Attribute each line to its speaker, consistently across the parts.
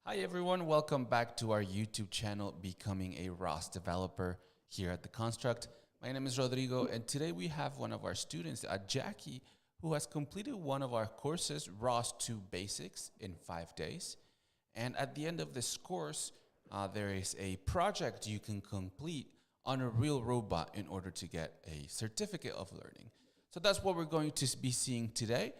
Speaker 1: Hi everyone, welcome back to our YouTube channel, Becoming a ROS Developer here at The Construct. My name is Rodrigo, and today we have one of our students, Jacky, who has completed one of our courses, ROS2 Basics, in 5 days. And at the end of this course, there is a project you can complete on a real robot in order to get a certificate of learning. So that's what we're going to be seeing today,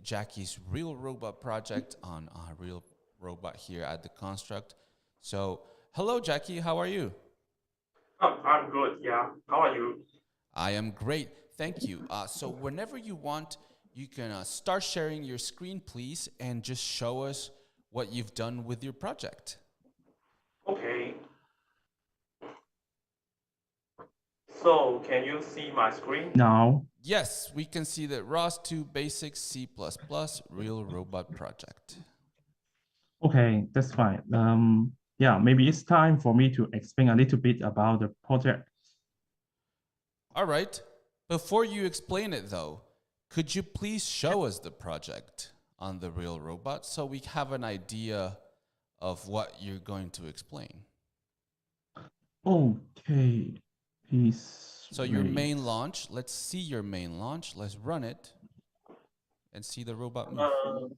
Speaker 1: Jacky's real robot project on a real robot here at The Construct. So, hello, Jacky. How are you?
Speaker 2: Oh, I'm good. Yeah. How are you?
Speaker 1: I am great. Thank you. So, whenever you want, you can start sharing your screen, please, and just show us what you've done with your project.
Speaker 2: Okay. So, can you see my screen now?
Speaker 1: Yes, we can see that ROS2 Basics C++ Real Robot Project.
Speaker 3: Okay, that's fine. Yeah, maybe it's time for me to explain a little bit about the project.
Speaker 1: All right. Before you explain it, though, could you please show us the project on the real robot so we have an idea of what you're going to explain?
Speaker 3: Okay, please
Speaker 1: So your main launch, let's see your main launch. Let's run it and see the robot move.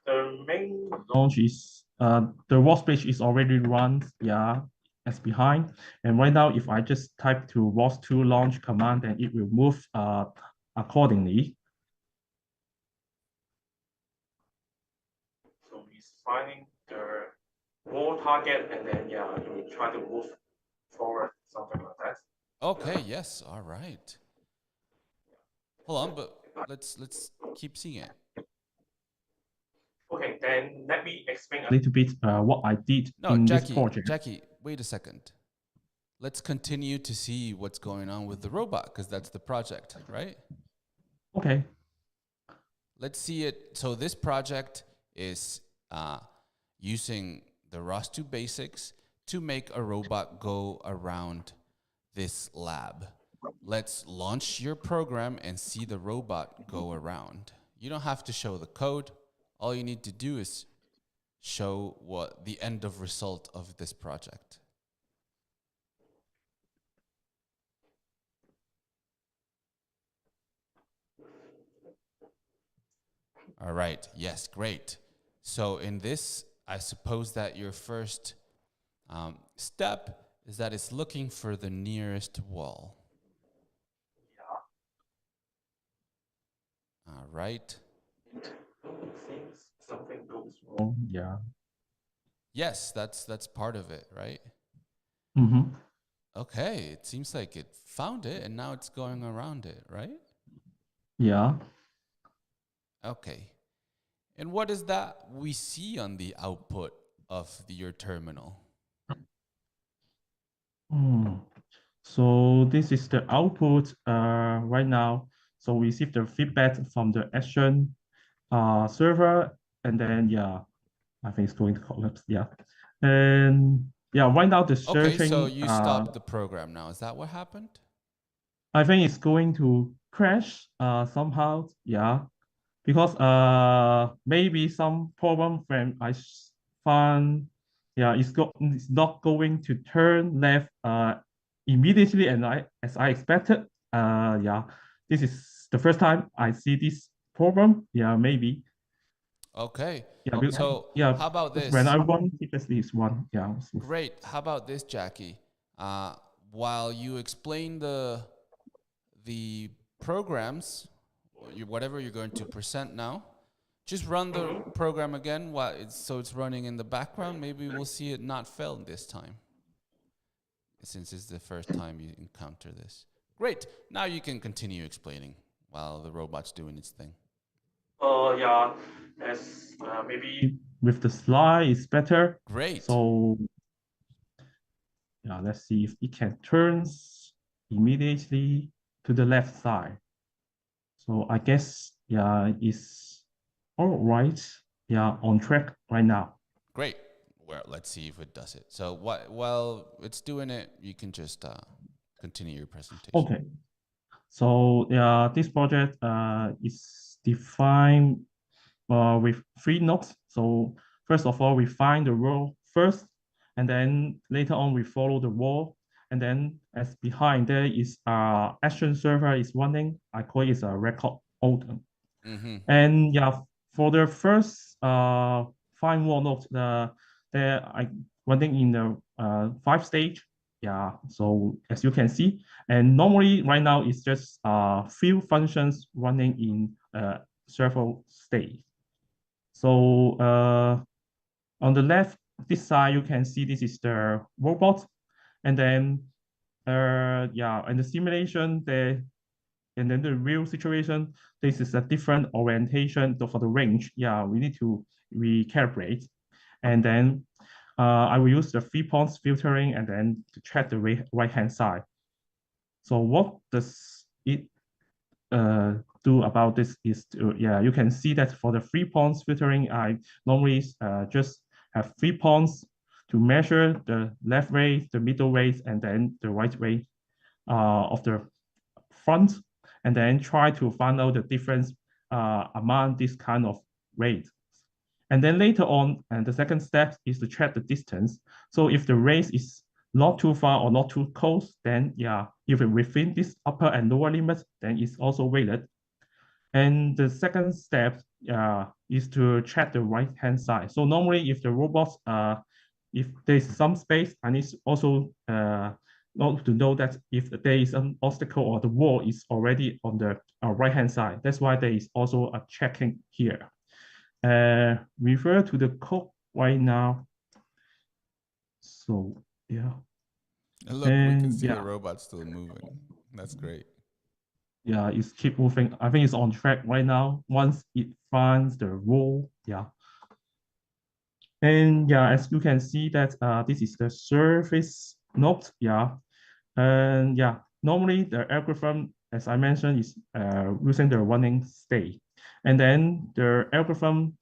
Speaker 2: The main
Speaker 3: launch is the ROS page is already run. Yeah, as behind. And right now, if I just type to ROS2 launch command, then it will move accordingly.
Speaker 2: so he's finding the wall target, and then yeah, you try to move forward, something like that.
Speaker 1: Okay, yes, all right. Hold on, but let's keep seeing it.
Speaker 2: Okay, then let me explain
Speaker 3: A little bit what I did in this project.
Speaker 1: Jacky, wait a second. Let's continue to see what's going on with the robot because that's the project, right?
Speaker 3: Okay.
Speaker 1: Let's see it. So this project is using the ROS2 basics to make a robot go around this lab. Let's launch your program and see the robot go around. You don't have to show the code. All you need to do is show what the end of result of this project. All right. Yes, great. So in this, I suppose that your first step is that it's looking for the nearest wall.
Speaker 2: Yeah.
Speaker 1: All right.
Speaker 2: It seems something goes wrong.
Speaker 3: Yeah.
Speaker 1: Yes, that's part of it, right?
Speaker 3: Mm-hmm.
Speaker 1: Okay, it seems like it found it and now it's going around it, right?
Speaker 3: Yeah.
Speaker 1: Okay. And what is that we see on the output of your terminal?
Speaker 3: So this is the output right now. So we receive the feedback from the action server, and then yeah, I think it's going to collapse. Yeah, and yeah, right now the searching.
Speaker 1: Okay, so you stopped the program now. Is that what happened?
Speaker 3: I think it's going to crash somehow. Yeah, because maybe some problem when I found yeah it's not going to turn left immediately and as I expected. Yeah, this is the first time I see this problem. Yeah, maybe.
Speaker 1: Okay.
Speaker 3: Yeah,
Speaker 1: So
Speaker 3: yeah.
Speaker 1: how about this?
Speaker 3: When I run, previously is one. Yeah.
Speaker 1: Great. How about this, Jacky? While you explain the programs, whatever you're going to present now, just run the program again while so it's running in the background. Maybe we'll see it not fail this time, since it's the first time you encounter this. Great. Now you can continue explaining while the robot's doing its thing.
Speaker 2: Yeah, as maybe
Speaker 3: With the slide is better.
Speaker 1: Great.
Speaker 3: So yeah, let's see if it can turn immediately to the left side. So I guess yeah, it's all right. Yeah, on track right now.
Speaker 1: Great. Well, let's see if it does it. So while it's doing it, you can just continue your presentation.
Speaker 3: Okay. So yeah, this project is defined with 3 nodes. So first of all, we find the row first, and then later on we follow the wall. And then as behind there is action server is running. I call it a record order. And yeah, for the first find wall node, there I running in the 5 stage. Yeah, so as you can see, and normally right now it's just few functions running in several stage. So on the left, this side you can see this is the robot, and then yeah, and the simulation there, and then the real situation, this is a different orientation for the range. Yeah, we need to recalibrate. And then I will use the 3 points filtering and then to check the right-hand side. So what does it do about this is to, yeah, you can see that for the 3 points filtering, I normally just have 3 points to measure the left rate, the middle rate, and then the right rate of the front, and then try to find out the difference among this kind of rate. And then later on, and the second step is to check the distance. So if the race is not too far or not too close, then yeah, if it's within this upper and lower limit, then it's also weighted. And the second step is to check the right-hand side. So normally if the robots, if there's some space, I need also not to know that if there is an obstacle or the wall is already on the right-hand side. That's why there is also a checking here. Refer to the code right now. So yeah.
Speaker 1: And look, we can see the robot still moving. That's great.
Speaker 3: Yeah, it's keep moving. I think it's on track right now. Once it finds the wall, yeah. And yeah, as you can see that this is the surface node, yeah. And yeah, normally the algorithm, as I mentioned, is using the running state. And then the algorithm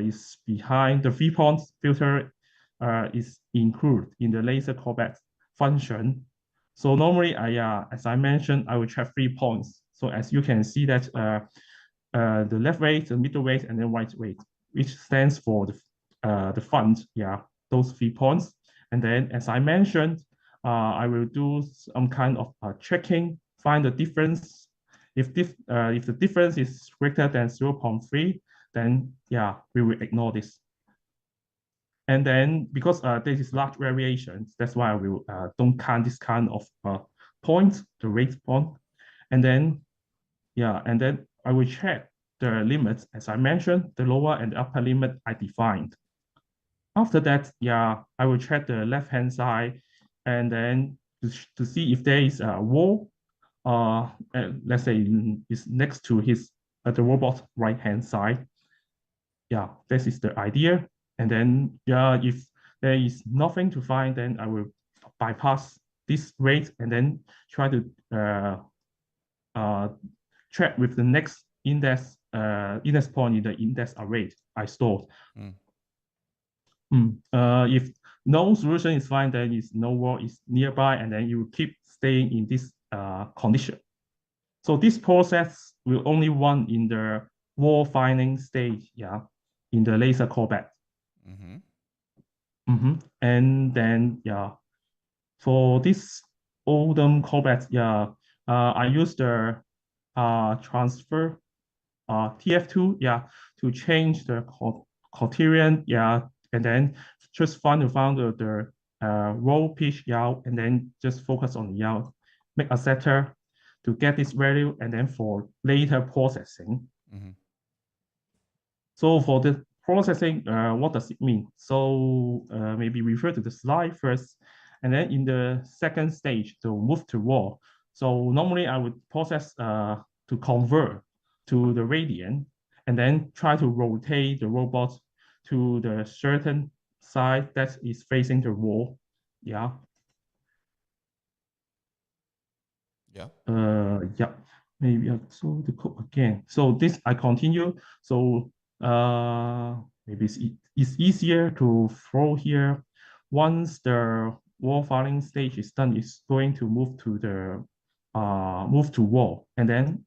Speaker 3: is behind the 3 points filter is included in the laser callback function. So normally, as I mentioned, I will check 3 points. So as you can see that the left weight, the middle weight, and then right weight, which stands for the front, yeah, those 3 points. And then as I mentioned, I will do some kind of checking, find the difference. If the difference is greater than 0.3, then yeah, we will ignore this. And then because there is large variations, that's why we don't count this kind of point, the rate point. And then, yeah, and then I will check the limits. As I mentioned, the lower and the upper limit I defined. After that, yeah, I will check the left-hand side and then to see if there is a wall, let's say is next to his the robot right-hand side. Yeah, this is the idea. And then, yeah, if there is nothing to find, then I will bypass this rate and then try to check with the next index point in the index array I stored. If no solution is fine, then is no wall is nearby, and then you keep staying in this condition. So this process will only run in the wall finding stage, yeah, in the laser callback. And then, yeah, for this ODM callback, yeah, I use the transfer TF2, yeah, to change the criterion, yeah, and then just find the row pitch yaw, and then just focus on yaw, make a setter to get this value, and then for later processing. So for the processing, what does it mean? So maybe refer to the slide first, and then in the second stage, to move to raw. So normally I would process to convert to the radian, and then try to rotate the robot to the certain side that is facing the wall. Yeah.
Speaker 1: Yeah.
Speaker 3: Yeah. Maybe I saw the code again. So this I continue. So maybe it's easier to throw here. Once the wall filing stage is done, it's going to move to the move to wall, and then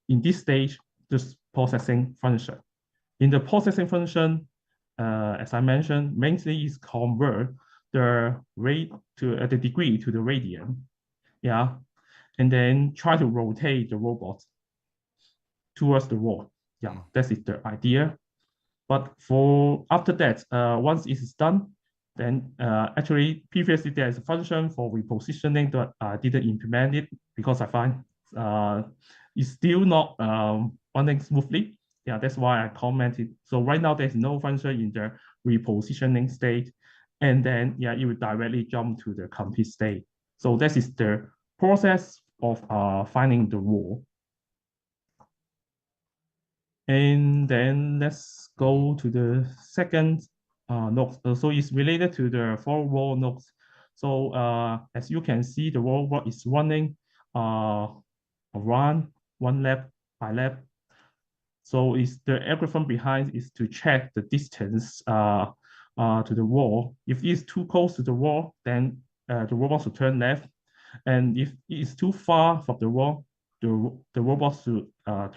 Speaker 3: in this stage, just processing function. In the processing function, as I mentioned, mainly is convert the rate to the degree to the radian, yeah, and then try to rotate the robot towards the wall. Yeah, that is the idea. But for after that, once it is done, then actually previously there is a function for repositioning that I didn't implement it because I find it's still not running smoothly. Yeah, that's why I commented. So right now there's no function in the repositioning state, and then yeah, it will directly jump to the complete state. So this is the process of finding the wall. And then let's go to the second node. So it's related to the four wall nodes. So as you can see, the robot is running around one lap by lap. So is the algorithm behind is to check the distance to the wall. If it is too close to the wall, then the robot should turn left. And if it is too far from the wall, the robot should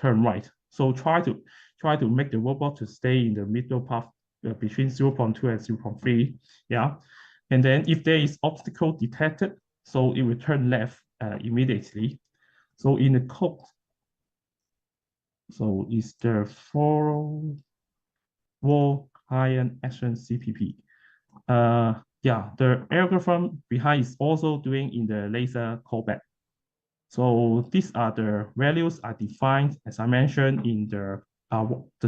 Speaker 3: turn right. So try to make the robot to stay in the middle path between 0.2 and 0.3. Yeah. And then if there is obstacle detected, so it will turn left immediately. So in the code, so it's the four wall client action CPP. Yeah, the algorithm behind is also doing in the laser callback. So these are the values I defined, as I mentioned in the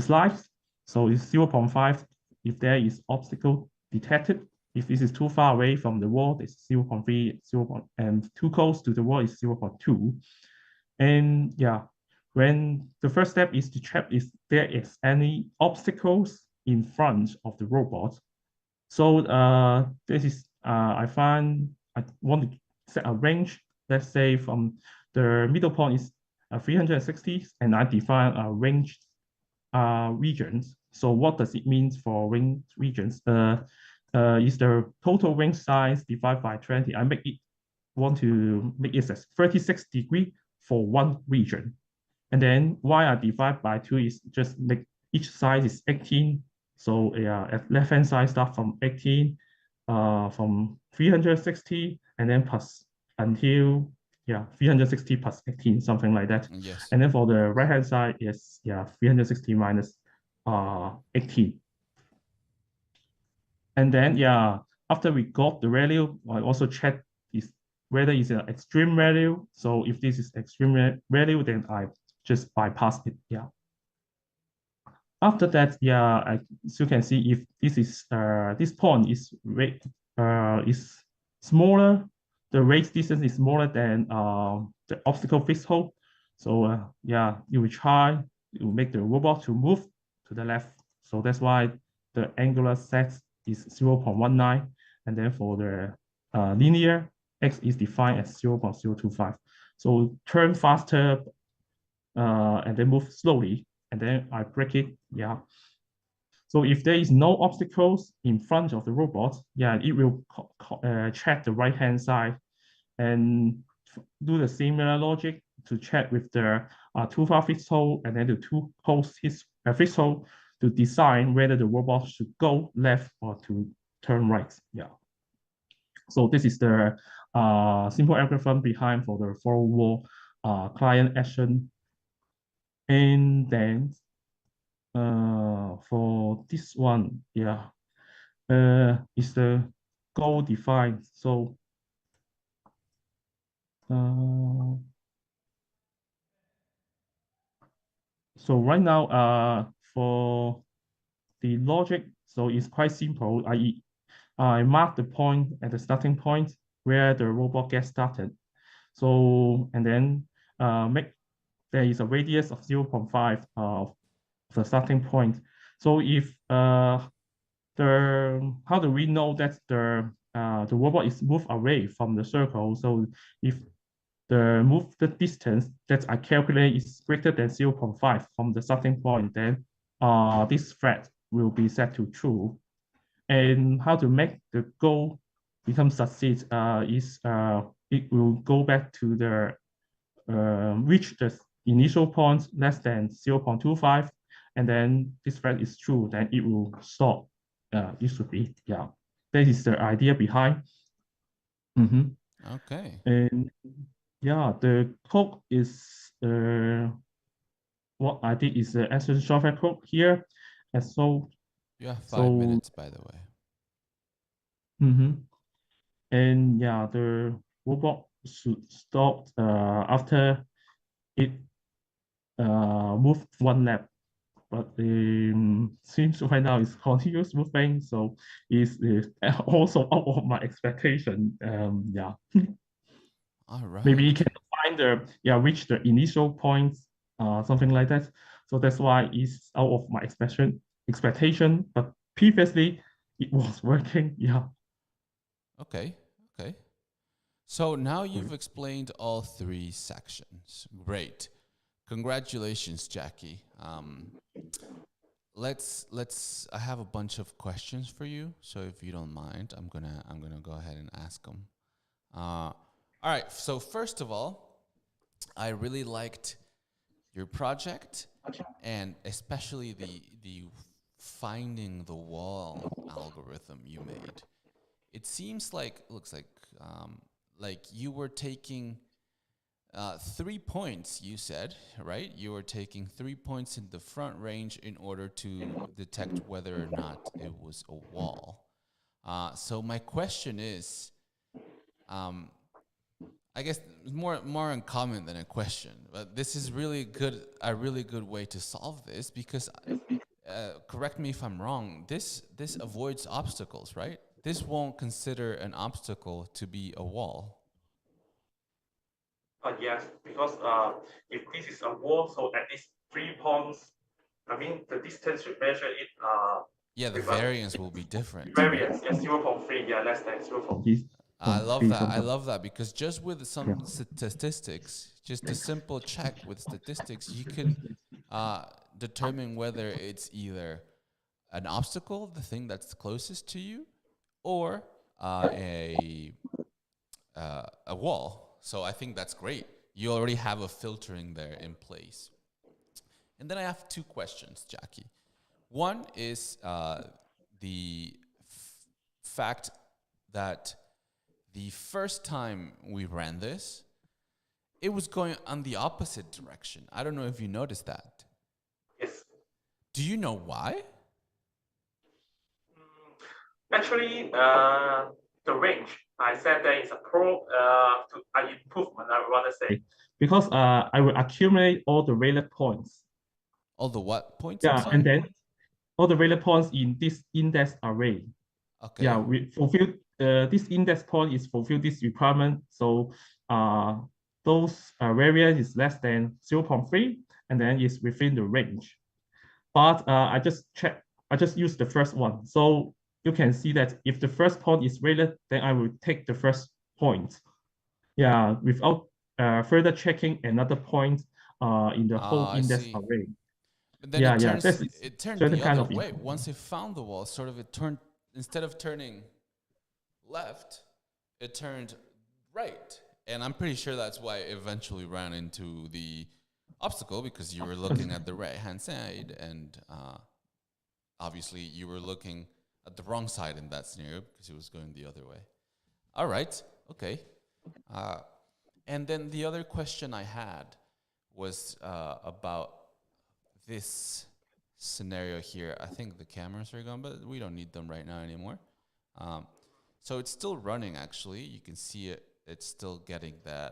Speaker 3: slides. So it's 0.5 if there is obstacle detected. If this is too far away from the wall, it's 0.3, 0. And too close to the wall is 0.2. And yeah, when the first step is to check if there is any obstacles in front of the robot. So this is I want to set a range. Let's say from the middle point is 360, and I define a range regions. So what does it mean for range regions? Is the total range size divided by 20? Want to make it as 36 degree for one region. And then why I divide by 2 is just make each side is 18. So yeah, at left-hand side start from 18, from 360, and then plus until, yeah, 360 plus 18, something like that.
Speaker 1: Yes.
Speaker 3: And then for the right-hand side is, yeah, 360 minus 18. And then, yeah, after we got the value, I also check is whether it's an extreme value. So if this is extreme value, then I just bypass it. Yeah. After that, yeah, as you can see, if this is this point is smaller, the race distance is smaller than the obstacle threshold. So yeah, you will try to make the robot to move to the left. So that's why the angular set is 0.19, and then for the linear x is defined as 0.025. So turn faster and then move slowly, and then I break it. Yeah. So if there is no obstacles in front of the robot, yeah, it will check the right hand side and do the similar logic to check with the too far threshold and then the too close threshold to decide whether the robot should go left or to turn right. Yeah. So this is the simple algorithm behind for the four wall client action. And then for this one, yeah, is the goal defined. So so right now, for the logic, so it's quite simple. I mark the point at the starting point where the robot gets started. So and then make there is a radius of 0.5 of the starting point. So if how do we know that the robot is moved away from the circle? So if the distance that I calculate is greater than 0.5 from the starting point, then this thread will be set to true. And how to make the goal become succeed is it will go back to the reach the initial point less than 0.25, and then this thread is true, then it will stop it should be. Yeah, that is the idea behind. Mm-hmm.
Speaker 1: Okay.
Speaker 3: And yeah, the code is what I did is the Action software code here. And
Speaker 1: You have 5
Speaker 3: so
Speaker 1: minutes, by the way.
Speaker 3: mhm. And yeah, the robot should stop after it moved one lap. But seems right now it's continuous moving, so it's also out of my expectation. Yeah,
Speaker 1: All
Speaker 3: maybe you
Speaker 1: right.
Speaker 3: can find reach the initial points, something like that. So that's why it's out of my expectation. But previously it was working. Yeah.
Speaker 1: Okay. Okay. So now you've explained all 3 sections. Great. Congratulations, Jacky. Let's. I have a bunch of questions for you. So if you don't mind, I'm gonna go ahead and ask them. All right. So first of all, I really liked your project, and especially the finding the wall algorithm you made. It seems looks like you were taking 3 points. You said, right? You were taking 3 points in the front range in order to detect whether or not it was a wall. So my question is, um, I guess more uncommon than a question, but this is a really good way to solve this because, correct me if I'm wrong. This avoids obstacles, right? This won't consider an obstacle to be a wall.
Speaker 2: Yes, because if this is a wall, so at least 3 points. I mean, the distance you measure it
Speaker 1: Yeah, the
Speaker 2: with
Speaker 1: variance will be different, right?
Speaker 2: variance, yeah, 0.3, yeah, less than 0.
Speaker 3: This
Speaker 1: I love
Speaker 3: three
Speaker 1: that. I
Speaker 3: something.
Speaker 1: love that because just with
Speaker 3: Yeah.
Speaker 1: some statistics, just a simple check with statistics, you can uh, determine whether it's either an obstacle, the thing that's closest to you, or uh, a a wall. So I think that's great. You already have a filtering there in place. And then I have 2 questions, Jacky. One is the fact that the first time we ran this, it was going on the opposite direction. I don't know if you noticed that.
Speaker 2: Yes.
Speaker 1: Do you know why?
Speaker 2: Actually, the range, I said that is a an improvement, I would rather say.
Speaker 3: Because I will accumulate all the valid points.
Speaker 1: All the what points? I'm
Speaker 3: Yeah, and
Speaker 1: sorry.
Speaker 3: then all the valid points in this index array. Yeah,
Speaker 1: Okay.
Speaker 3: we fulfill this index point is fulfill this requirement. So those variance is less than 0.3 and then it's within the range. But I just use the first one. So you can see that if the first point is valid, then I will take the first point. Yeah, without further checking another point in the whole
Speaker 1: I
Speaker 3: index
Speaker 1: see.
Speaker 3: array.
Speaker 1: But then
Speaker 3: Yeah, yeah, that's
Speaker 1: it turned
Speaker 3: certain
Speaker 1: the
Speaker 3: kind
Speaker 1: other
Speaker 3: of
Speaker 1: way.
Speaker 3: improvement.
Speaker 1: Once it found the wall, sort of it turned, instead of turning left, it turned right. And I'm pretty sure that's why it eventually ran into the obstacle because you were looking at the right hand side and obviously you were looking at the wrong side in that scenario because it was going the other way. All right. Okay. Uh, and then the other question I had was about this scenario here. I think the cameras are gone, but we don't need them right now anymore. So it's still running, actually. You can see it. It's still getting
Speaker 2: Yeah.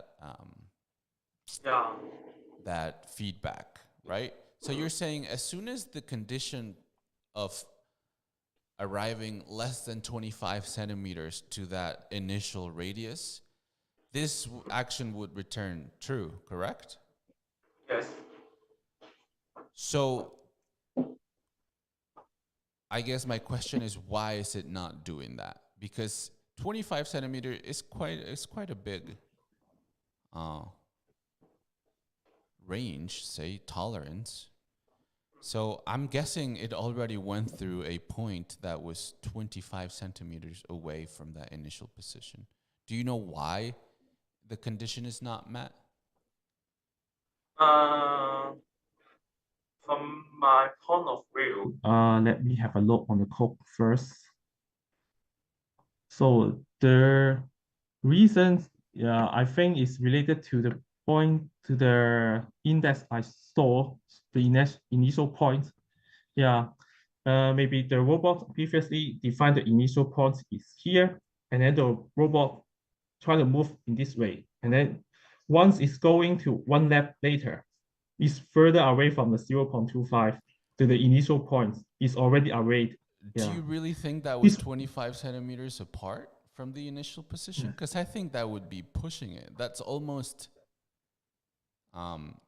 Speaker 1: that feedback, right? So you're saying as soon as the condition of arriving less than 25 centimeters to that initial radius, this action would return true, correct?
Speaker 2: Yes.
Speaker 1: So I guess my question is, why is it not doing that? Because 25 centimeter is quite a big uh, range, say tolerance. So I'm guessing it already went through a point that was 25 centimeters away from that initial position. Do you know why the condition is not met?
Speaker 2: Uh, from my point of view,
Speaker 3: Let me have a look on the code first. So the reasons, yeah, I think is related to the point to the index I saw, the initial point. Yeah, maybe the robot previously defined the initial point is here, and then the robot try to move in this way. And then once it's going to one lap later, it's further away from the 0.25 to the initial point. It's already arrayed.
Speaker 1: Do
Speaker 3: Yeah.
Speaker 1: you really think that was
Speaker 3: This
Speaker 1: 25 centimeters apart from the initial position? Because I think that would be pushing it. That's almost um,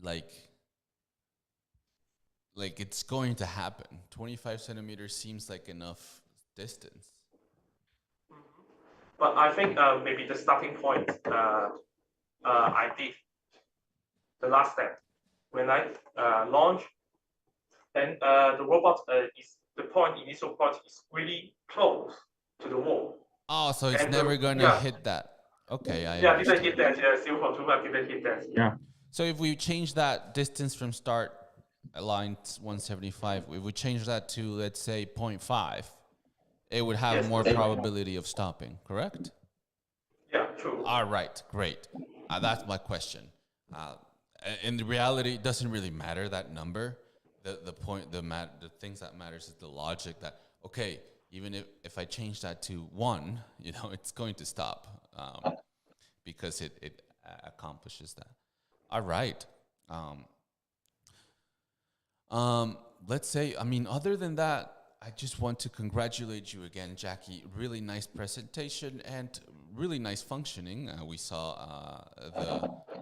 Speaker 1: like it's going to happen. 25 centimeters seems like enough distance.
Speaker 2: but I think maybe the starting point I did the last step when I launch, then the robot is the point initial point is really close to the wall.
Speaker 1: Oh, so it's
Speaker 2: And,
Speaker 1: never going to
Speaker 2: yeah.
Speaker 1: hit that. Okay, I
Speaker 2: Yeah, didn't
Speaker 1: understand.
Speaker 2: hit that. Yeah, 0.25 didn't hit that.
Speaker 3: yeah.
Speaker 1: So if we change that distance from start at line 175, if we change that to, let's say, 0.5, it would have
Speaker 2: Yes,
Speaker 1: more
Speaker 2: that's right.
Speaker 1: probability of stopping, correct?
Speaker 2: Yeah, true.
Speaker 1: All right, great. That's my question. In reality, it doesn't really matter that number. The things that matters is the logic that, okay, even if I change that to 1, it's going to stop because it accomplishes that. All right. Let's say, other than that, I just want to congratulate you again, Jacky. Really nice presentation and really nice functioning. We saw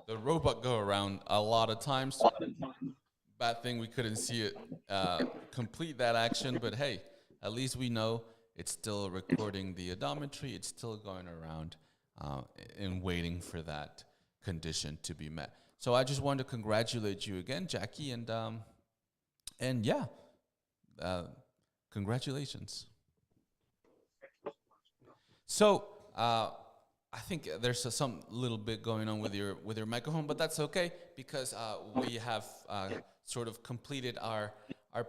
Speaker 1: the robot go around a lot of times. Bad thing we couldn't see it complete that action, but hey, at least we know it's still recording the odometry. It's still going around and waiting for that condition to be met. So I just wanted to congratulate you again, Jacky, and yeah, congratulations. So I think there's some little bit going on with your microphone, but that's okay because we have sort of completed our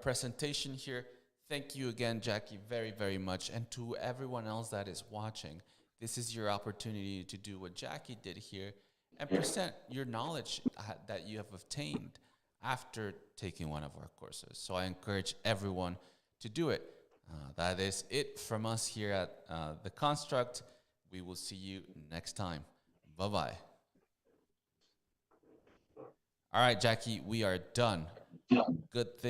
Speaker 1: presentation here. Thank you again, Jacky, very, very much. And to everyone else that is watching, this is your opportunity to do what Jacky did here and present your knowledge that you have obtained after taking one of our courses. So I encourage everyone to do it. That is it from us here at The Construct. We will see you next time. Bye-bye. All right, Jacky, we are done. Good thing.